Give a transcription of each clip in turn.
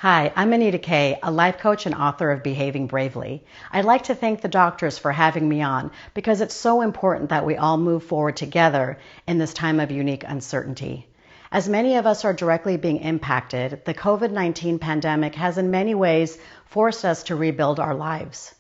Hi, I'm Anita K, a life coach and author of Behaving Bravely. I'd like to thank the doctors for having me on because it's so important that we all move forward together in this time of unique uncertainty. As many of us are directly being impacted, the COVID-19 pandemic has in many ways forced us to rebuild our lives.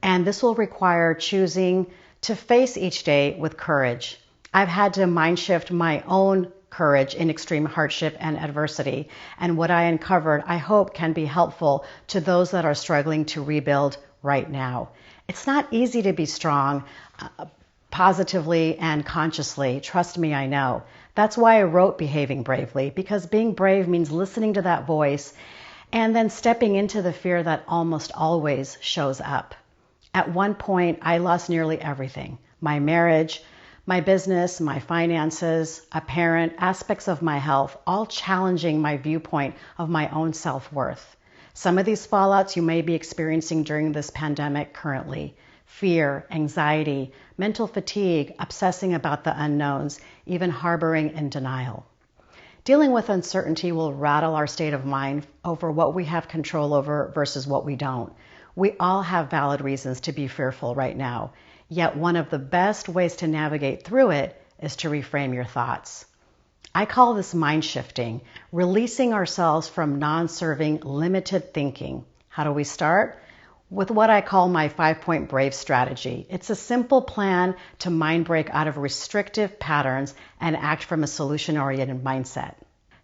And this will require choosing to face each day with courage. I've had to mind shift my own courage in extreme hardship and adversity. And what I uncovered, I hope, can be helpful to those that are struggling to rebuild right now. It's not easy to be strong positively and consciously. Trust me, I know. That's why I wrote Behaving Bravely, because being brave means listening to that voice and then stepping into the fear that almost always shows up. At one point, I lost nearly everything: my marriage, my business, my finances, a parent, aspects of my health, all challenging my viewpoint of my own self-worth. Some of these fallouts you may be experiencing during this pandemic currently: fear, anxiety, mental fatigue, obsessing about the unknowns, even harboring in denial. Dealing with uncertainty will rattle our state of mind over what we have control over versus what we don't. We all have valid reasons to be fearful right now. Yet one of the best ways to navigate through it is to reframe your thoughts. I call this mind shifting, releasing ourselves from non-serving, limited thinking. How do we start? With what I call my 5-point brave strategy. It's a simple plan to mind break out of restrictive patterns and act from a solution-oriented mindset.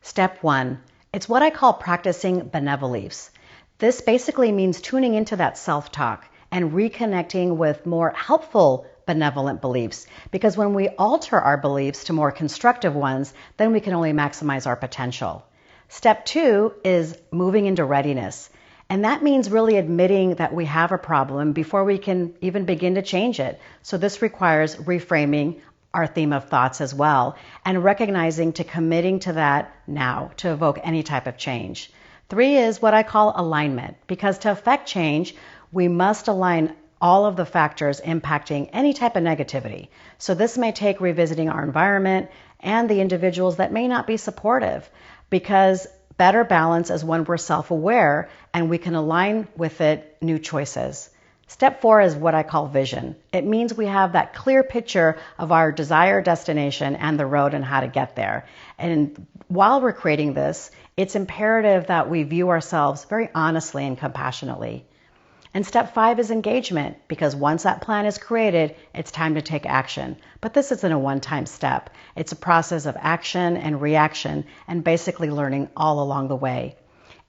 Step 1, it's what I call practicing benevolence. This basically means tuning into that self-talk and reconnecting with more helpful, benevolent beliefs. Because when we alter our beliefs to more constructive ones, then we can only maximize our potential. Step 2 is moving into readiness. And that means really admitting that we have a problem before we can even begin to change it. So this requires reframing our theme of thoughts as well, and recognizing to committing to that now to evoke any type of change. 3 is what I call alignment, because to affect change, we must align all of the factors impacting any type of negativity. So this may take revisiting our environment and the individuals that may not be supportive, because better balance is when we're self-aware and we can align with it new choices. Step 4 is what I call vision. It means we have that clear picture of our desired destination and the road and how to get there. And while we're creating this, it's imperative that we view ourselves very honestly and compassionately. And step 5 is engagement, because once that plan is created, it's time to take action. But this isn't a one-time step. It's a process of action and reaction, and basically learning all along the way.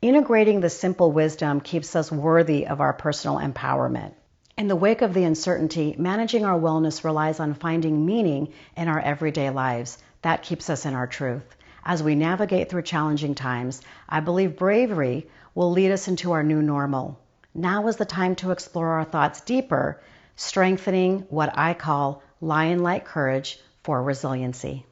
Integrating the simple wisdom keeps us worthy of our personal empowerment. In the wake of the uncertainty, managing our wellness relies on finding meaning in our everyday lives. That keeps us in our truth. As we navigate through challenging times, I believe bravery will lead us into our new normal. Now is the time to explore our thoughts deeper, strengthening what I call lion-like courage for resiliency.